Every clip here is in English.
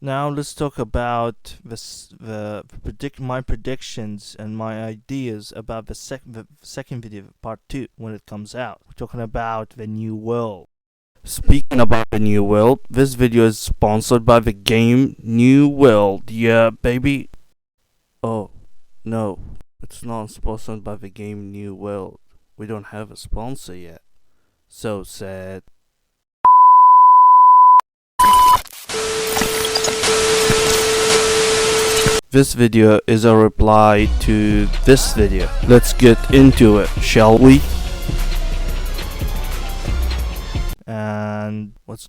Now let's talk about my predictions and my ideas about the second video, part 2, when it comes out. We're talking about the New World. Speaking about the New World, this video is sponsored by the game New World. Yeah, baby. Oh, no, it's not sponsored by the game New World. We don't have a sponsor yet. So sad. This video is a reply to this video. Let's get into it, shall we? And what's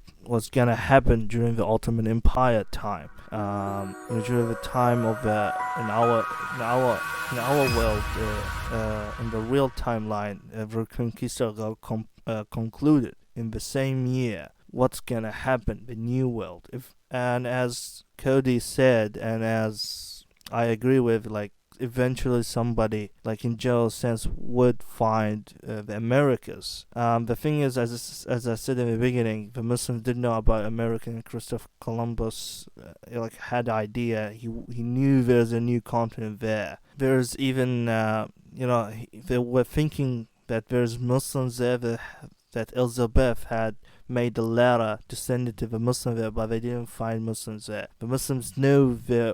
gonna happen during the Ottoman Empire time? During the time of in our world, in the real timeline, Reconquista got concluded in the same year. What's gonna happen? The New World. And as Cody said, and as I agree with, like, eventually somebody, like in general sense, would find the Americas. The thing is, as I said in the beginning, the Muslims didn't know about America, and Christopher Columbus had idea. He knew there's a new continent there. There's even they were thinking that there's Muslims there, that Elizabeth had made a letter to send it to the Muslims there, but they didn't find Muslims there. The Muslims know they're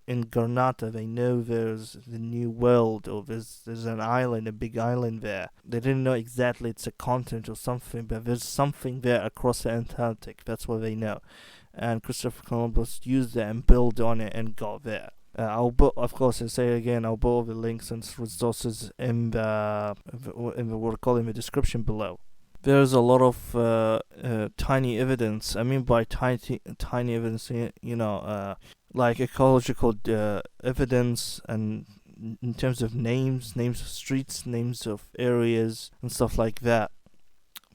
in Granada. They know there's the New World, or there's an island, a big island there. They didn't know exactly it's a continent or something, but there's something there across the Atlantic. That's what they know. And Christopher Columbus used that and built on it and got there. I'll put, of course, I say again, I'll put all the links and resources in the description below. There's a lot of tiny evidence. I mean by tiny evidence, like ecological evidence, and in terms of names of streets, names of areas, and stuff like that.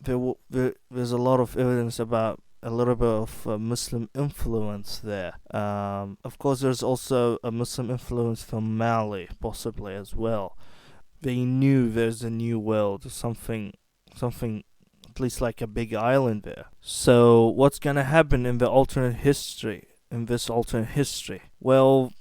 There's a lot of evidence about a little bit of Muslim influence there. Of course, there's also a Muslim influence from Mali, possibly as well. They knew there's a new world, something at least like a big island there. So what's gonna happen in the alternate history? Well,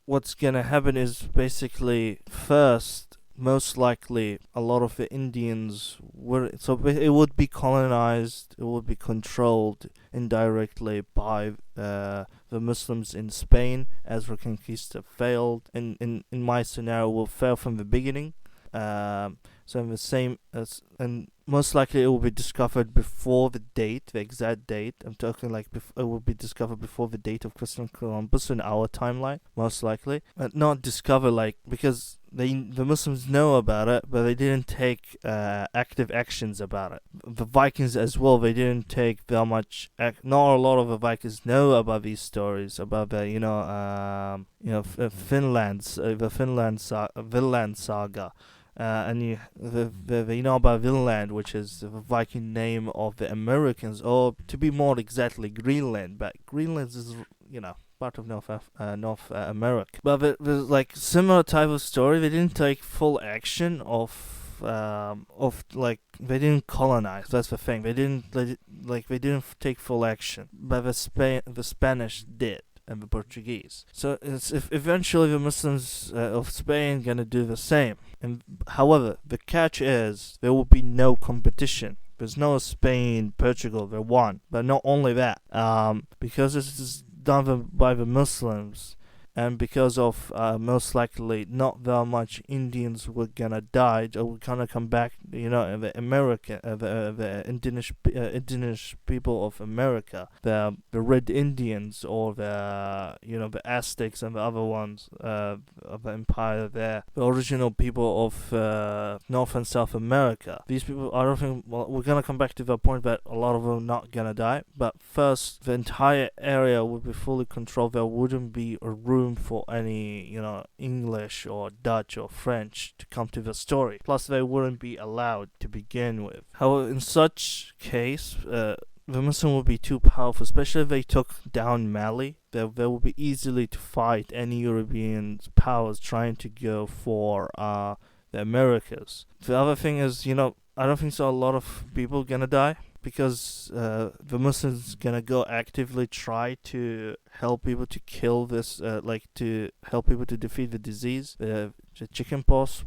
what's gonna happen is basically, first, most likely a lot of the Indians it would be colonized, it would be controlled indirectly by the Muslims in Spain, as Reconquista failed. In my scenario, will fail from the beginning. So in the same and most likely it will be discovered before the exact date. I'm talking like it will be discovered before the date of Christopher Columbus in our timeline, most likely. Not discovered because the Muslims know about it, but they didn't take active actions about it. The Vikings as well, they didn't take that much. Not a lot of the Vikings know about these stories about the Vinland saga. And you know about Vinland, which is the Viking name of the Americans, or to be more exactly, Greenland. But Greenland is, part of North America. But there's like similar type of story. They didn't take full action they didn't colonize. That's the thing. They didn't take full action. But the Spanish did, and the Portuguese. So it's eventually the Muslims of Spain gonna do the same. And however, the catch is there will be no competition. There's no Spain, Portugal, they won. But not only that, because this is done by the Muslims, and because of most likely not that much Indians were gonna die, or were gonna come back, the indigenous people of America, the Red Indians, or the Aztecs and the other ones of the empire there, the original people of North and South America. These people, I don't think, we're gonna come back to the point that a lot of them are not gonna die, but first, the entire area would be fully controlled. There wouldn't be a room for any, English or Dutch or French to come to the story. Plus, they wouldn't be allowed to begin with. However, in such case, the Muslim would be too powerful, especially if they took down Mali. They would be easily to fight any European powers trying to go for the Americas. The other thing is, I don't think so a lot of people gonna die, because the Muslims gonna go actively try to help people to kill this, to help people to defeat the disease, the chickenpox,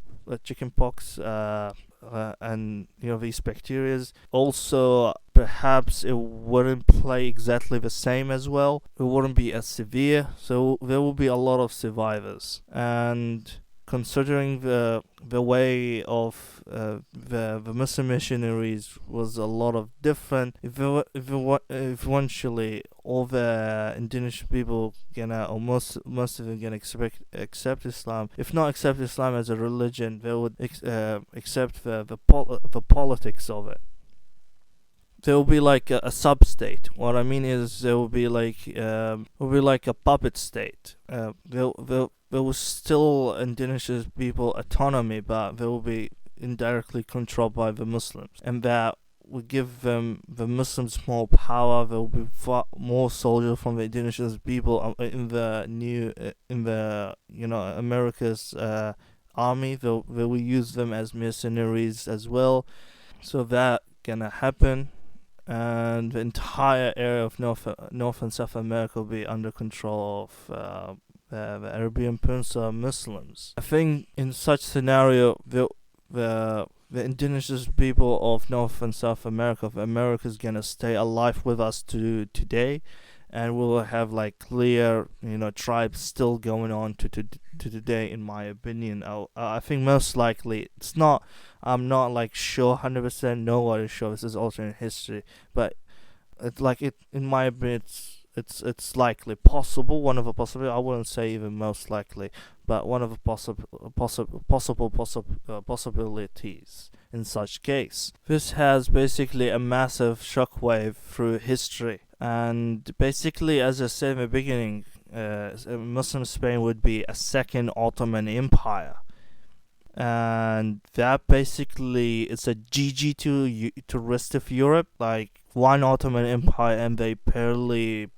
and these bacterias. Also, perhaps it wouldn't play exactly the same as well. It wouldn't be as severe, so there will be a lot of survivors. And considering the way of the Muslim missionaries was a lot of different, eventually all the indigenous people most of them gonna accept Islam. If not accept Islam as a religion, they would accept the politics of it. There will be like a sub-state. What I mean is there will be like a puppet state. There was still indigenous people autonomy, but they will be indirectly controlled by the Muslims, and that would give the Muslims more power. There will be far more soldiers from the indigenous people in the America's army. They will use them as mercenaries as well. So that gonna happen, and the entire area of North and South America will be under control of the Arabian Peninsula Muslims. I think in such scenario, the indigenous people of North and South America, of America, is gonna stay alive with us to today, and we'll have like clear, tribes still going on to today. In my opinion, I think most likely it's not. I'm not like sure 100%. Nobody sure. This is alternate history, but in my opinion, it's likely possible. One of the possibilities. I wouldn't say even most likely, but one of the possibilities in such case. This has basically a massive shockwave through history, and basically, as I said in the beginning, Muslim Spain would be a second Ottoman Empire. And that basically is a GG to rest of Europe. Like one Ottoman Empire, and they barely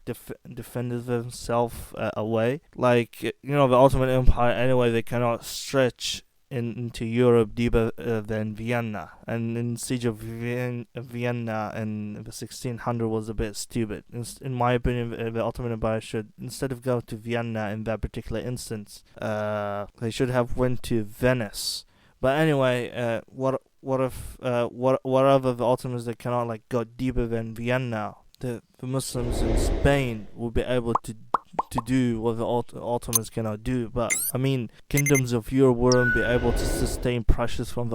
defended themselves away. Like the Ottoman Empire anyway, they cannot stretch into Europe deeper than Vienna, and in siege of Vienna in the 1600 was a bit stupid. In my opinion, the Ottoman Empire should, instead of going to Vienna in that particular instance, they should have went to Venice. But anyway, what if the Ottomans, they cannot go deeper than Vienna? The Muslims in Spain will be able to do what the Ottomans cannot do. But I mean, kingdoms of Europe wouldn't be able to sustain pressures from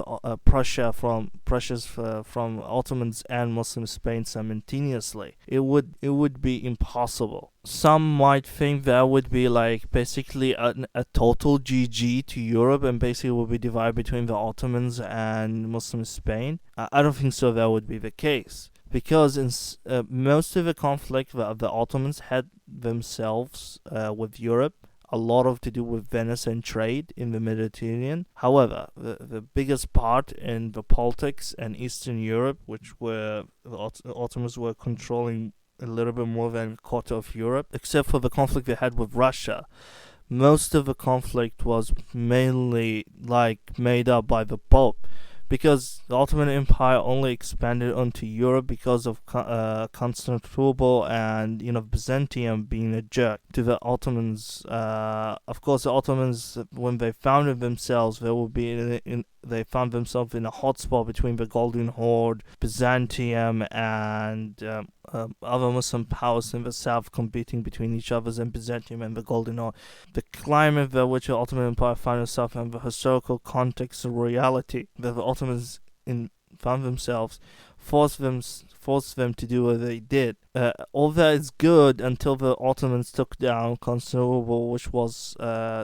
from Ottomans and Muslim Spain simultaneously. It would be impossible. Some might think that would be basically a total GG to Europe, and basically will be divided between the Ottomans and Muslim Spain. I don't think so. That would be the case. Because in most of the conflict that the Ottomans had themselves with Europe, a lot of to do with Venice and trade in the Mediterranean. However, the biggest part in the politics and Eastern Europe, which were the Ottomans were controlling a little bit more than a quarter of Europe, except for the conflict they had with Russia. Most of the conflict was mainly made up by the Pope. Because the Ottoman Empire only expanded onto Europe because of Constantinople and Byzantium being a jerk to the Ottomans. Of course, the Ottomans, when they founded themselves, they found themselves in a hotspot between the Golden Horde, Byzantium, and other Muslim powers in the south competing between each other, and Byzantium and the Golden Horde. The climate that which the Ottoman Empire found itself, and the historical context and reality that the Ottomans found themselves forced them to do what they did. All that is good until the Ottomans took down Constantinople, which was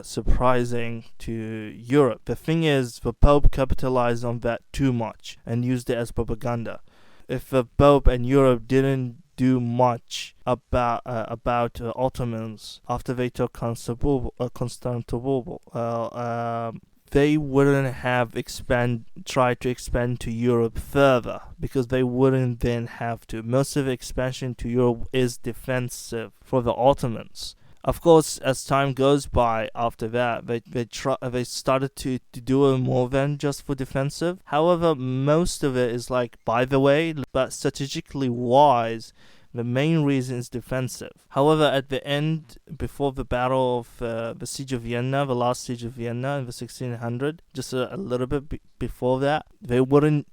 surprising to Europe. The thing is, the Pope capitalized on that too much and used it as propaganda. If the Pope and Europe didn't do much about Ottomans after they took Constantinople, they wouldn't have tried to expand to Europe further, because they wouldn't then have to. Most of the expansion to Europe is defensive for the Ottomans. Of course, as time goes by after that, they started to do it more than just for defensive. However, most of it is like by the way, but strategically wise, the main reason is defensive. However, at the end, before the battle of the siege of Vienna, the last siege of Vienna in the 1600, just a little bit before that, they don't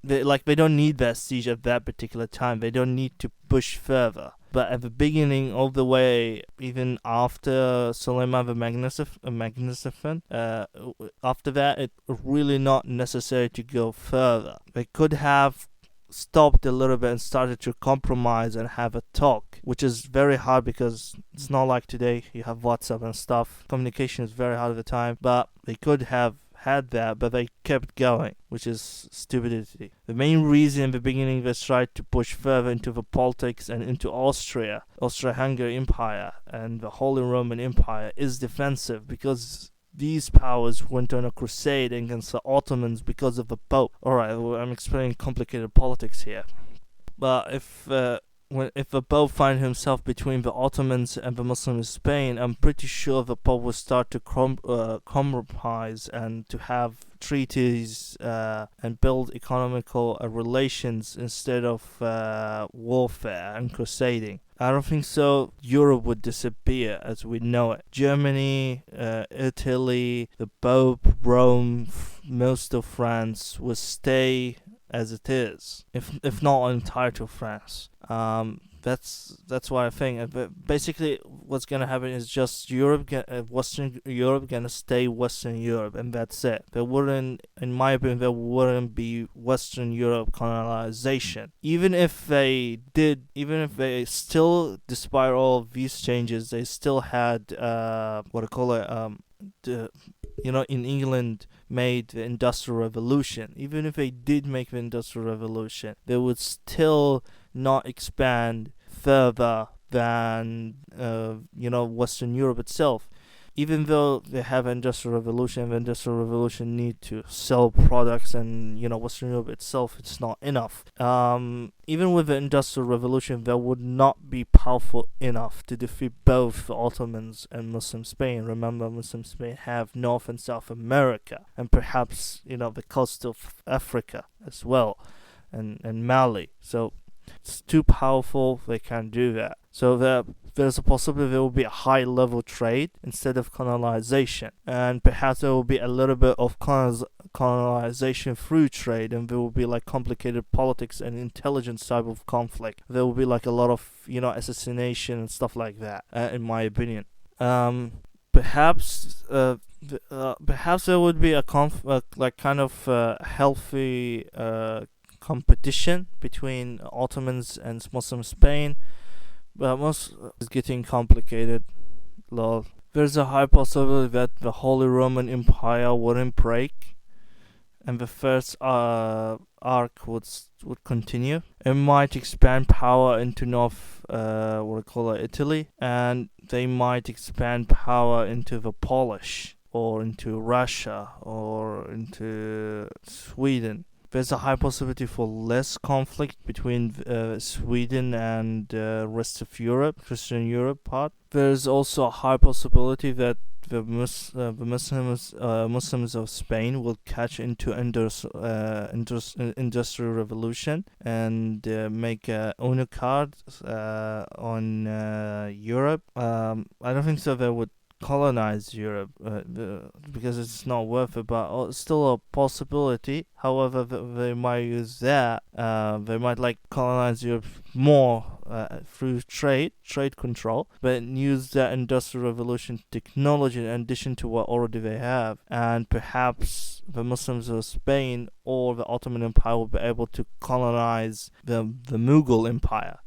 need that siege at that particular time. They don't need to push further. But at the beginning, all the way, even after Suleiman the Magnificent, after that, it's really not necessary to go further. They could have stopped a little bit and started to compromise and have a talk, which is very hard because it's not like today you have WhatsApp and stuff. Communication is very hard at the time, but they could have had that, but they kept going, which is stupidity. The main reason in the beginning they tried to push further into the politics and into Austria-Hungary Empire and the Holy Roman Empire is defensive, because these powers went on a crusade against the Ottomans because of the Pope. Alright, I'm explaining complicated politics here. But if the Pope finds himself between the Ottomans and the Muslims in Spain, I'm pretty sure the Pope will start to compromise and to have treaties and build economical relations instead of warfare and crusading. I don't think so. Europe would disappear as we know it. Germany, Italy, the Pope, Rome, most of France will stay as it is, if not entire to France. That's what I think. But basically, what's gonna happen is just Western Europe gonna stay Western Europe, and that's it. There wouldn't, in my opinion, there wouldn't be Western Europe colonization. Even if they still, despite all of these changes, they still had in England made the Industrial Revolution. Even if they did make the Industrial Revolution, they would still not expand further than Western Europe itself. Even though they have Industrial Revolution, the Industrial Revolution need to sell products, and Western Europe itself, it's not enough. Even with the Industrial Revolution, they would not be powerful enough to defeat both the Ottomans and Muslim Spain. Remember, Muslim Spain have North and South America, and perhaps the coast of Africa as well, and Mali. So it's too powerful. They can't do that. So there's a possibility there will be a high-level trade instead of colonization, and perhaps there will be a little bit of colonization through trade, and there will be like complicated politics and intelligence type of conflict. There will be like a lot of assassination and stuff like that, in my opinion. Perhaps there would be a healthy competition between Ottomans and Muslim Spain. But most is getting complicated. Lol. There's a high possibility that the Holy Roman Empire wouldn't break, and the first arc would continue. It might expand power into North, Italy, and they might expand power into the Polish, or into Russia, or into Sweden. There's a high possibility for less conflict between Sweden and rest of Europe, Christian Europe part. There's also a high possibility that the Muslims of Spain will catch into Industrial Revolution and make a UNO card on Europe. I don't think so. They would colonize Europe because it's not worth it, but still a possibility. However, they might use that. They might colonize Europe more through trade control, but use that Industrial Revolution technology in addition to what already they have, and perhaps the Muslims of Spain or the Ottoman Empire will be able to colonize the Mughal Empire,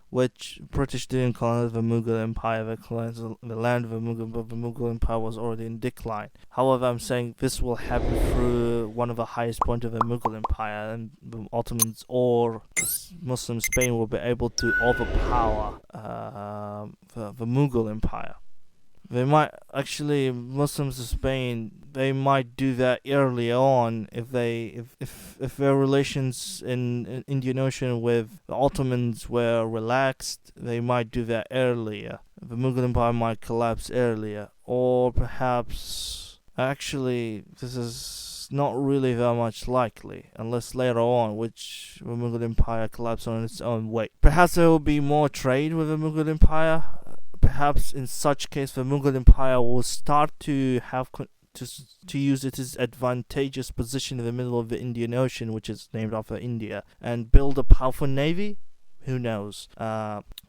which British didn't colonize the Mughal Empire. They colonized the land of the Mughal, but the Mughal Empire was already in decline. However, I'm saying this will happen through one of the highest points of the Mughal Empire, and the Ottomans or Muslim Spain will be able to overpower the Mughal Empire. They might Muslims of Spain, they might do that early on if their relations in Indian Ocean with the Ottomans were relaxed. They might do that earlier. the Mughal Empire might collapse earlier, or perhaps actually this is not really that much likely, unless later on, which the Mughal Empire collapsed on its own weight. Perhaps there will be more trade with the Mughal Empire. Perhaps in such case, the Mughal Empire will start to have to use its advantageous position in the middle of the Indian Ocean, which is named after India, and build a powerful navy. Who knows?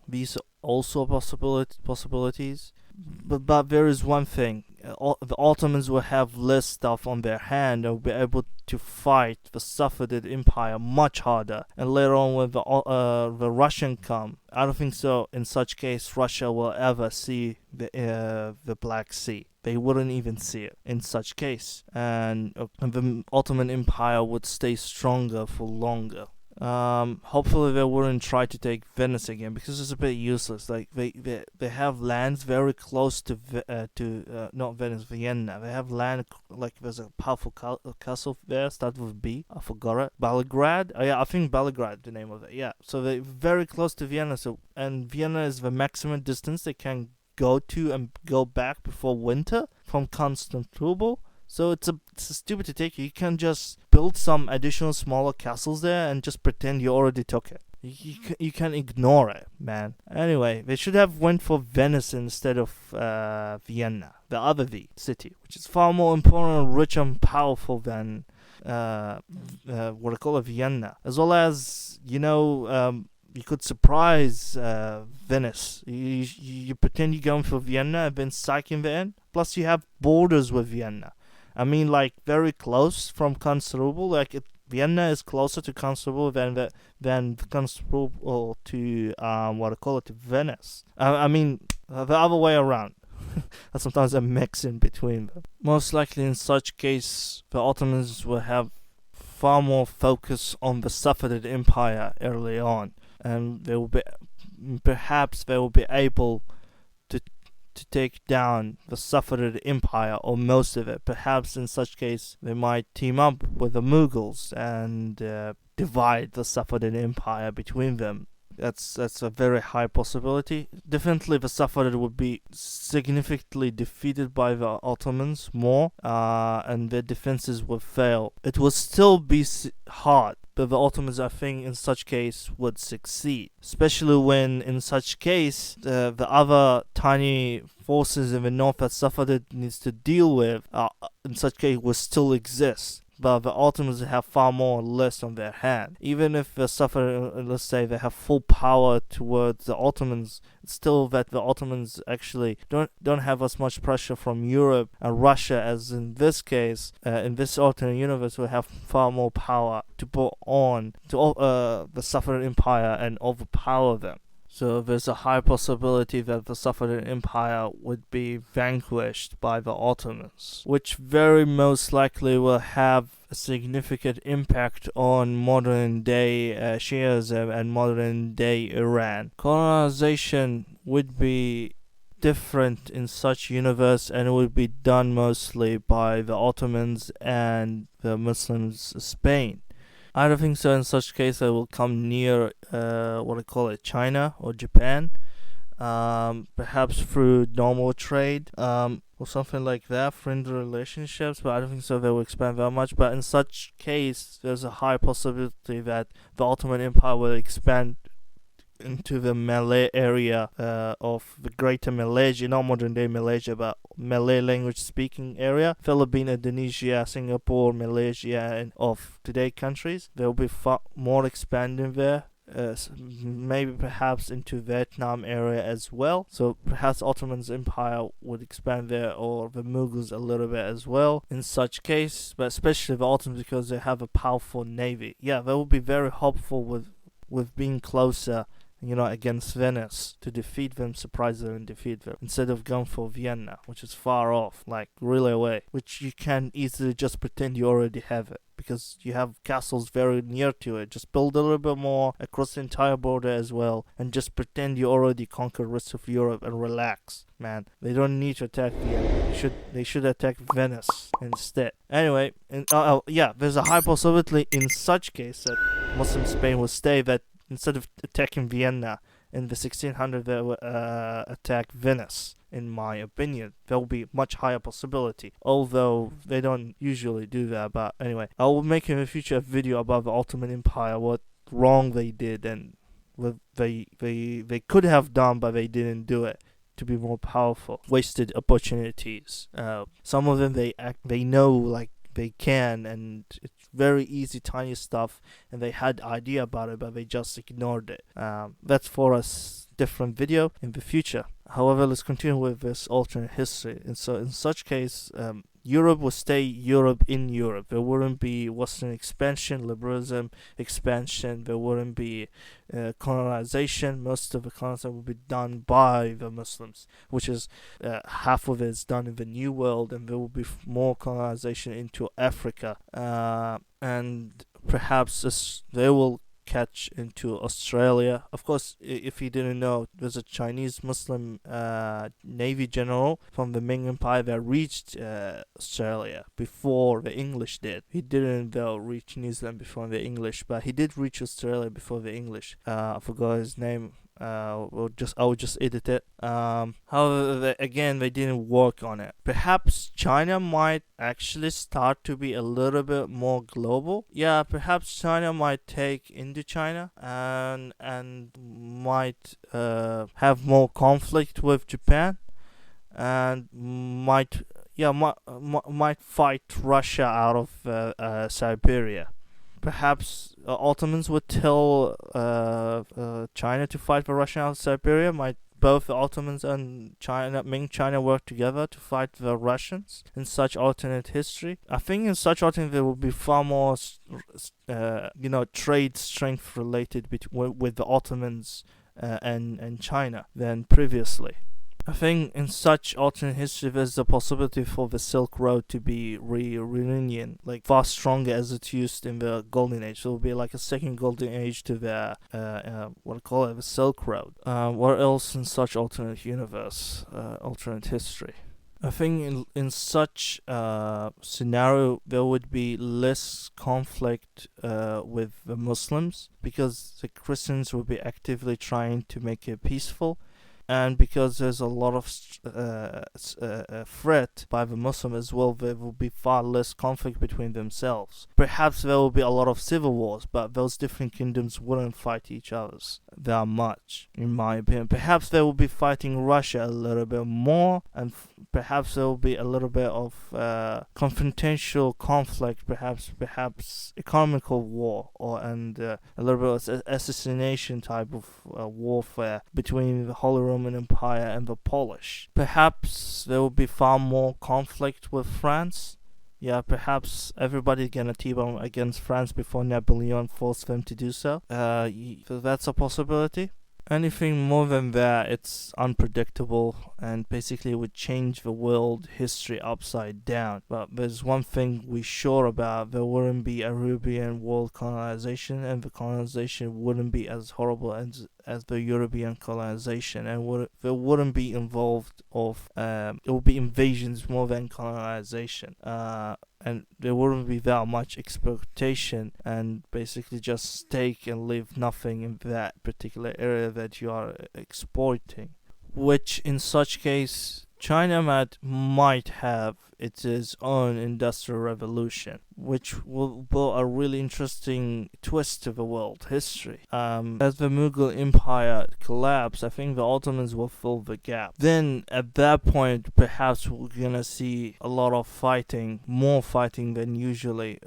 These are also possibilities. But there is one thing. The Ottomans will have less stuff on their hand and will be able to fight the Safavid Empire much harder. And later on, when the Russian come, I don't think so. In such case, Russia will ever see the Black Sea. They wouldn't even see it in such case, and the Ottoman Empire would stay stronger for longer. Hopefully they wouldn't try to take Venice again, because it's a bit useless. Like they have lands very close to not Venice, Vienna. They have land like there's a powerful castle there, starts with B. I forgot it. Belgrade. Oh, yeah, I think Belgrade, the name of it. Yeah, so they're very close to Vienna. And Vienna is the maximum distance they can go to and go back before winter from Constantinople. So it's stupid to take. You can just build some additional smaller castles there and just pretend you already took it. You can ignore it, man. Anyway, they should have went for Venice instead of Vienna, the other V city, which is far more important, rich and powerful than what I call it, Vienna. As well as, you could surprise Venice. You pretend you're going for Vienna and then psych in the end. Plus, you have borders with Vienna. I mean, like, very close from Constantinople. Like, Vienna is closer to Constantinople than Constantinople to to Venice. I mean, the other way around. Sometimes a mix in between them. Most likely, in such case, the Ottomans will have far more focus on the Safavid Empire early on, and they will be able to take down the Safavid Empire, or most of it. Perhaps in such case they might team up with the Mughals and divide the Safavid Empire between them. That's a very high possibility. Definitely the Safavid would be significantly defeated by the Ottomans more, and their defenses would fail. It would still be hard, but the Ottomans, I think, in such case would succeed. Especially when, in such case, the other tiny forces in the north that Safavid needs to deal with, in such case, will still exist. But the Ottomans have far more or less on their hand. Even if the Safavid, let's say, they have full power towards the Ottomans, it's still that the Ottomans actually don't have as much pressure from Europe and Russia as in this case. In this alternate universe, we have far more power to put on to the Safavid Empire and overpower them. So there's a high possibility that the Safavid Empire would be vanquished by the Ottomans, which very most likely will have a significant impact on modern-day Shiism and modern-day Iran. Colonization would be different in such universe, and it would be done mostly by the Ottomans and the Muslims of Spain. I don't think so. In such case, I will come near China or Japan, perhaps through normal trade, or something like that, friendly relationships, but I don't think so they will expand that much. But in such case, there's a high possibility that the Ottoman Empire will expand into the Malay area of the greater Malaysia, not modern day Malaysia, but Malay language speaking area, Philippines, Indonesia, Singapore, Malaysia, and of today countries. There will be far more expanding there, maybe perhaps into Vietnam area as well. So perhaps Ottoman's empire would expand there, or the Mughals a little bit as well in such case, but especially the Ottomans because they have a powerful navy. Yeah, they will be very hopeful with being closer, against Venice, to defeat them, surprise them and defeat them, instead of going for Vienna, which is far off, like really away, which you can easily just pretend you already have it, because you have castles very near to it. Just build a little bit more across the entire border as well, and just pretend you already conquered the rest of Europe and relax, man. They don't need to attack Vienna. They should attack Venice instead. Anyway, there's a high possibility in such case that Muslim Spain will stay, that instead of attacking Vienna in the 1600s they will attack Venice. In my opinion, there will be much higher possibility, although they don't usually do that. But anyway, I will make in the future a video about the Ottoman Empire, what wrong they did and what they could have done, but they didn't do it to be more powerful. Wasted opportunities. Some of them they know like they can, and it's very easy, tiny stuff, and they had idea about it, but they just ignored it. That's for a different video in the future. However, let's continue with this alternate history. And so in such case, Europe will stay Europe in Europe. There wouldn't be Western expansion, liberalism expansion. There wouldn't be colonization. Most of the colonization will be done by the Muslims, which is half of it is done in the New World, and there will be more colonization into Africa. And perhaps they will catch into Australia. Of course, if you didn't know, there's a Chinese Muslim Navy general from the Ming Empire that reached Australia before the English did. He didn't though reach New Zealand before the English, but he did reach Australia before the English. I forgot his name. I'll just edit it. However, again, they didn't work on it. Perhaps China might actually start to be a little bit more global. Yeah, perhaps China might take Indochina and might have more conflict with Japan, and might fight Russia out of Siberia. Perhaps Ottomans would tell China to fight for Russia out of Siberia. Might both the Ottomans and Ming China work together to fight the Russians in such alternate history? I think in such alternate there will be far more, trade strength related with the Ottomans and China than previously. I think in such alternate history there's the possibility for the Silk Road to be reunion, like far stronger as it used in the Golden Age. So it will be like a second Golden Age to the the Silk Road. What else in such alternate universe, alternate history? I think in such scenario there would be less conflict with the Muslims, because the Christians will be actively trying to make it peaceful. And because there's a lot of threat by the Muslim as well, there will be far less conflict between themselves. Perhaps there will be a lot of civil wars, but those different kingdoms wouldn't fight each other that much, in my opinion. Perhaps they will be fighting Russia a little bit more, and perhaps there will be a little bit of confrontational conflict, perhaps economical war, and a little bit of assassination type of warfare between the Holy Roman Empire and the Polish. Perhaps there will be far more conflict with France. Yeah, perhaps everybody's gonna T-bomb against France before Napoleon forced them to do so. So that's a possibility. Anything more than that, it's unpredictable, and basically would change the world history upside down. But there's one thing we're sure about: there wouldn't be European world colonization, and the colonization wouldn't be as horrible as the European colonization, and there wouldn't be involved of it would be invasions more than colonization. And there wouldn't be that much exploitation, and basically just take and leave nothing in that particular area that you are exploiting. Which in such case, China might have its own industrial revolution, which will build a really interesting twist to the world history. As the Mughal Empire collapsed, I think the Ottomans will fill the gap. Then at that point, perhaps we're gonna see a lot of fighting, more fighting than usually,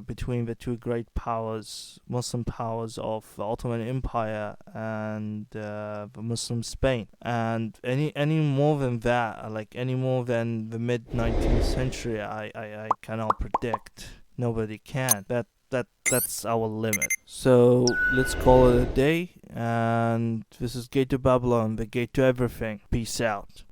between the two great powers, Muslim powers of the Ottoman Empire and the Muslim Spain. And any more than that, like any more than the mid-19th century, I cannot predict. Nobody can. That's our limit. So let's call it a day. And this is Gate to Babylon, the gate to everything. Peace out.